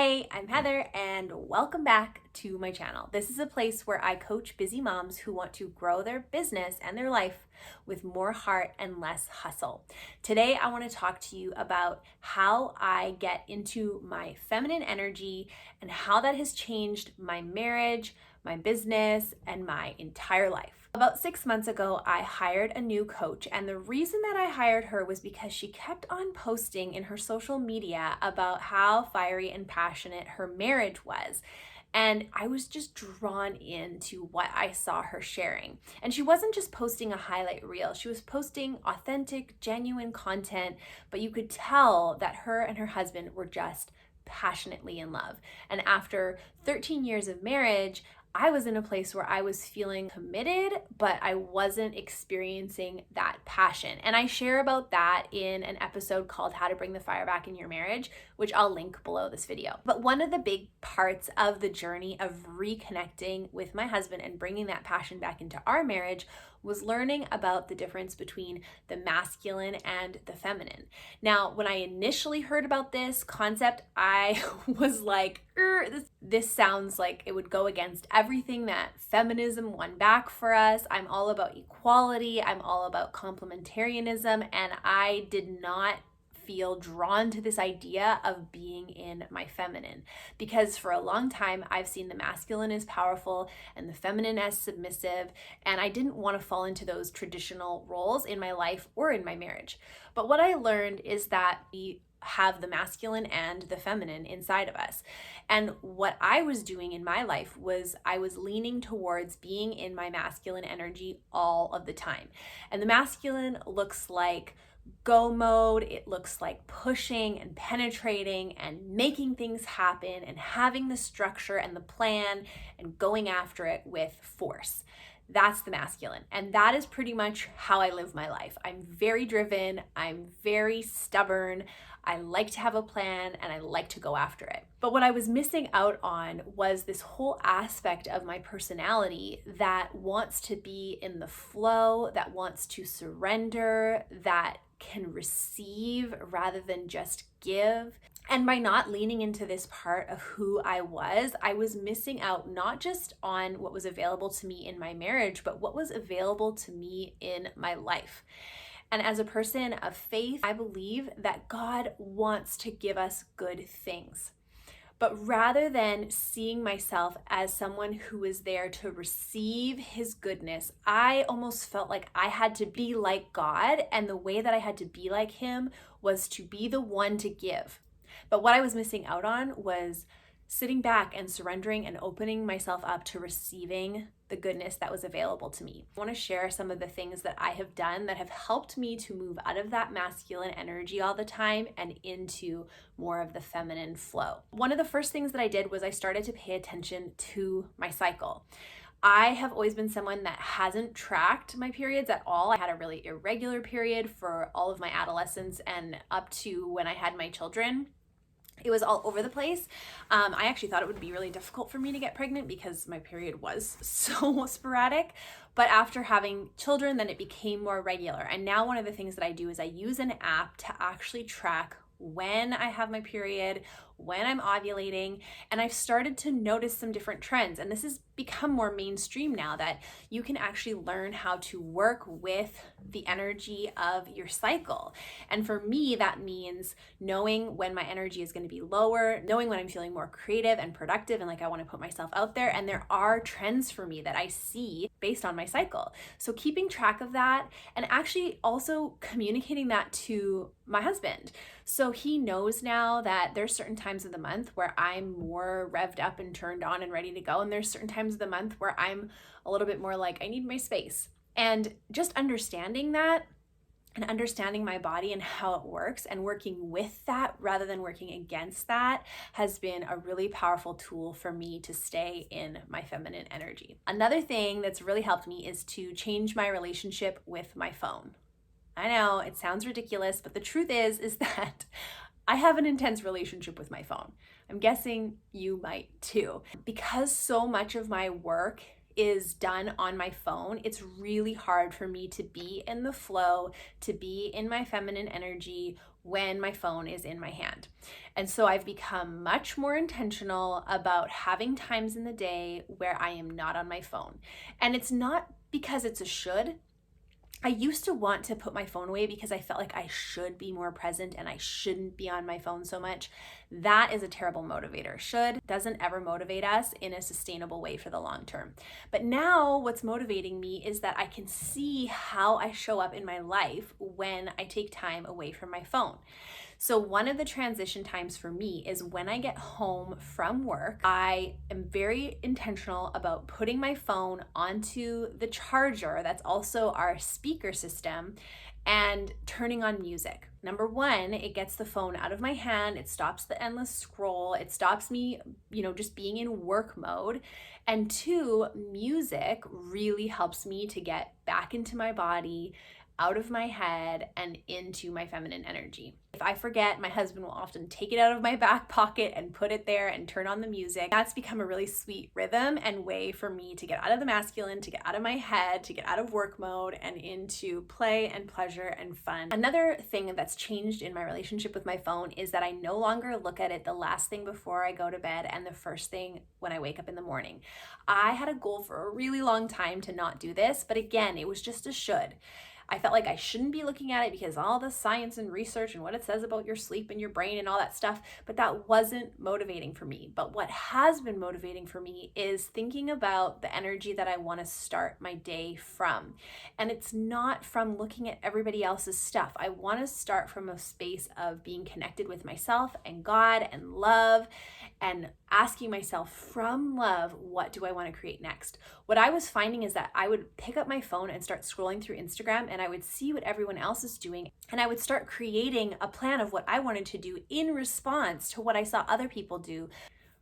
Hey, I'm Heather, and welcome back to my channel. This is a place where I coach busy moms who want to grow their business and their life with more heart and less hustle. Today, I want to talk to you about how I get into my feminine energy and how that has changed my marriage, my business, and my entire life. About 6 months ago, I hired a new coach, and the reason that I hired her was because she kept on posting in her social media about how fiery and passionate her marriage was. And I was just drawn into what I saw her sharing. And she wasn't just posting a highlight reel, she was posting authentic, genuine content, but you could tell that her and her husband were just passionately in love. And after 13 years of marriage, I was in a place where I was feeling committed, but I wasn't experiencing that passion. And I share about that in an episode called How to Bring the Fire Back in Your Marriage, which I'll link below this video. But one of the big parts of the journey of reconnecting with my husband and bringing that passion back into our marriage was learning about the difference between the masculine and the feminine. Now, when I initially heard about this concept, I was like, this sounds like it would go against everything that feminism won back for us. I'm all about equality. I'm all about complementarianism. And I did not feel drawn to this idea of being in my feminine, because for a long time I've seen the masculine as powerful and the feminine as submissive, and I didn't want to fall into those traditional roles in my life or in my marriage. But what I learned is that we have the masculine and the feminine inside of us. And what I was doing in my life was I was leaning towards being in my masculine energy all of the time. And the masculine looks like go mode. It looks like pushing and penetrating and making things happen and having the structure and the plan and going after it with force. That's the masculine. And that is pretty much how I live my life. I'm very driven. I'm very stubborn. I like to have a plan and I like to go after it. But what I was missing out on was this whole aspect of my personality that wants to be in the flow, that wants to surrender, that can receive rather than just give. And by not leaning into this part of who I was missing out not just on what was available to me in my marriage, but what was available to me in my life. And as a person of faith, I believe that God wants to give us good things. But rather than seeing myself as someone who is there to receive his goodness, I almost felt like I had to be like God, and the way that I had to be like him was to be the one to give. But what I was missing out on was sitting back and surrendering and opening myself up to receiving the goodness that was available to me. I want to share some of the things that I have done that have helped me to move out of that masculine energy all the time and into more of the feminine flow. One of the first things that I did was I started to pay attention to my cycle. I have always been someone that hasn't tracked my periods at all. I had a really irregular period for all of my adolescence and up to when I had my children. It was all over the place. I actually thought it would be really difficult for me to get pregnant because my period was so sporadic. But after having children, then it became more regular. And now one of the things that I do is I use an app to actually track when I have my period, when I'm ovulating, and I've started to notice some different trends. And this has become more mainstream now that you can actually learn how to work with the energy of your cycle. And for me, that means knowing when my energy is going to be lower, knowing when I'm feeling more creative and productive and like I want to put myself out there. And there are trends for me that I see based on my cycle. So keeping track of that and actually also communicating that to my husband. So he knows now that there's certain times of the month where I'm more revved up and turned on and ready to go. And there's certain times of the month where I'm a little bit more like, I need my space. And just understanding that and understanding my body and how it works and working with that rather than working against that has been a really powerful tool for me to stay in my feminine energy. Another thing that's really helped me is to change my relationship with my phone. I know it sounds ridiculous, but the truth is that I have an intense relationship with my phone. I'm guessing you might too. Because so much of my work is done on my phone, it's really hard for me to be in the flow, to be in my feminine energy when my phone is in my hand. And so I've become much more intentional about having times in the day where I am not on my phone. And it's not because it's a should. I used to want to put my phone away because I felt like I should be more present and I shouldn't be on my phone so much. That is a terrible motivator. Should doesn't ever motivate us in a sustainable way for the long term. But now what's motivating me is that I can see how I show up in my life when I take time away from my phone. So one of the transition times for me is when I get home from work. I am very intentional about putting my phone onto the charger that's also our speaker system and turning on music. Number one, it gets the phone out of my hand. It stops the endless scroll. It stops me, just being in work mode. And two, music really helps me to get back into my body, out of my head, and into my feminine energy. If I forget, my husband will often take it out of my back pocket and put it there and turn on the music. That's become a really sweet rhythm and way for me to get out of the masculine, to get out of my head, to get out of work mode and into play and pleasure and fun. Another thing that's changed in my relationship with my phone is that I no longer look at it the last thing before I go to bed and the first thing when I wake up in the morning. I had a goal for a really long time to not do this, but again, it was just a should. I felt like I shouldn't be looking at it because all the science and research and what it says about your sleep and your brain and all that stuff, but that wasn't motivating for me. But what has been motivating for me is thinking about the energy that I want to start my day from. And it's not from looking at everybody else's stuff. I want to start from a space of being connected with myself and God and love, and asking myself from love, what do I want to create next? What I was finding is that I would pick up my phone and start scrolling through Instagram, and I would see what everyone else is doing, and I would start creating a plan of what I wanted to do in response to what I saw other people do,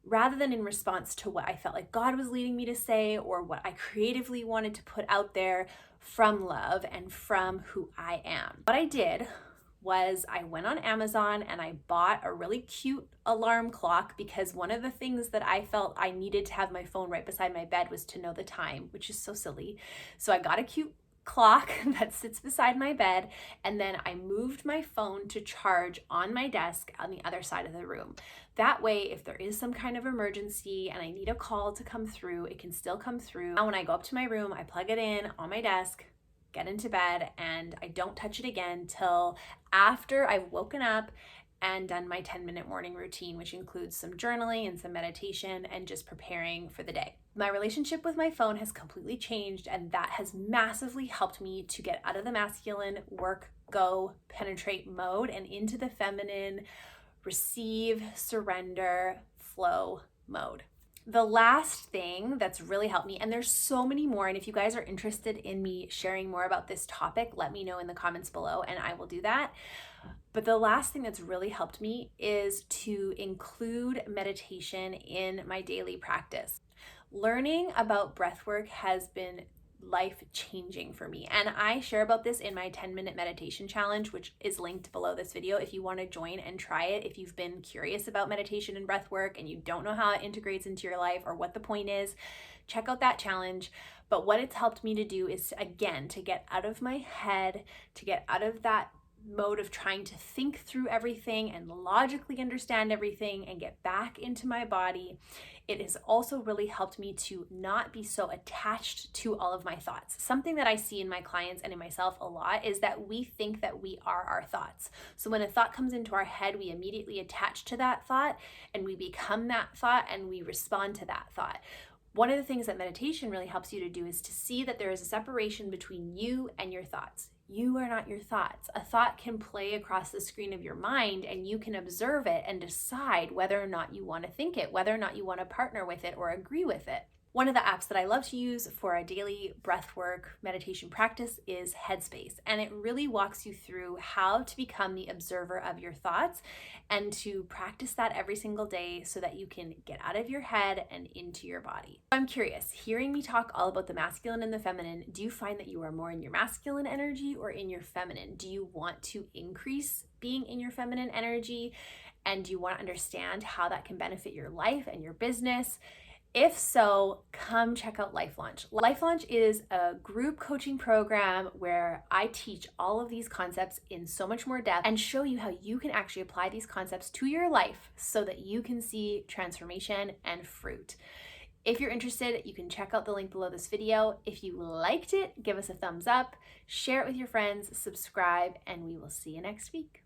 rather than in response to what I felt like God was leading me to say or what I creatively wanted to put out there from love and from who I am. What I did was I went on Amazon and I bought a really cute alarm clock, because one of the things that I felt I needed to have my phone right beside my bed was to know the time, which is so silly. So I got a cute clock that sits beside my bed, and then I moved my phone to charge on my desk on the other side of the room. That way, if there is some kind of emergency and I need a call to come through, it can still come through. Now when I go up to my room, I plug it in on my desk, get into bed, and I don't touch it again till after I've woken up and done my 10-minute morning routine, which includes some journaling and some meditation and just preparing for the day. My relationship with my phone has completely changed, and that has massively helped me to get out of the masculine work, go, penetrate mode and into the feminine receive, surrender, flow mode. The last thing that's really helped me, and there's so many more, and if you guys are interested in me sharing more about this topic, let me know in the comments below and I will do that. But the last thing that's really helped me is to include meditation in my daily practice. Learning about breathwork has been life-changing for me, and I share about this in my 10-minute meditation challenge, which is linked below this video if you want to join and try it. If you've been curious about meditation and breathwork and you don't know how it integrates into your life or what the point is, check out that challenge. But what it's helped me to do is, again, to get out of my head, to get out of that mode of trying to think through everything and logically understand everything and get back into my body. It has also really helped me to not be so attached to all of my thoughts. Something that I see in my clients and in myself a lot is that we think that we are our thoughts. So when a thought comes into our head, we immediately attach to that thought and we become that thought and we respond to that thought. One of the things that meditation really helps you to do is to see that there is a separation between you and your thoughts. You are not your thoughts. A thought can play across the screen of your mind and you can observe it and decide whether or not you want to think it, whether or not you want to partner with it or agree with it. One of the apps that I love to use for a daily breathwork meditation practice is Headspace, and it really walks you through how to become the observer of your thoughts and to practice that every single day so that you can get out of your head and into your body. I'm curious, hearing me talk all about the masculine and the feminine, do you find that you are more in your masculine energy or in your feminine? Do you want to increase being in your feminine energy? And do you want to understand how that can benefit your life and your business? If so, come check out Life Launch. Life Launch is a group coaching program where I teach all of these concepts in so much more depth and show you how you can actually apply these concepts to your life so that you can see transformation and fruit. If you're interested, you can check out the link below this video. If you liked it, give us a thumbs up, share it with your friends, subscribe, and we will see you next week.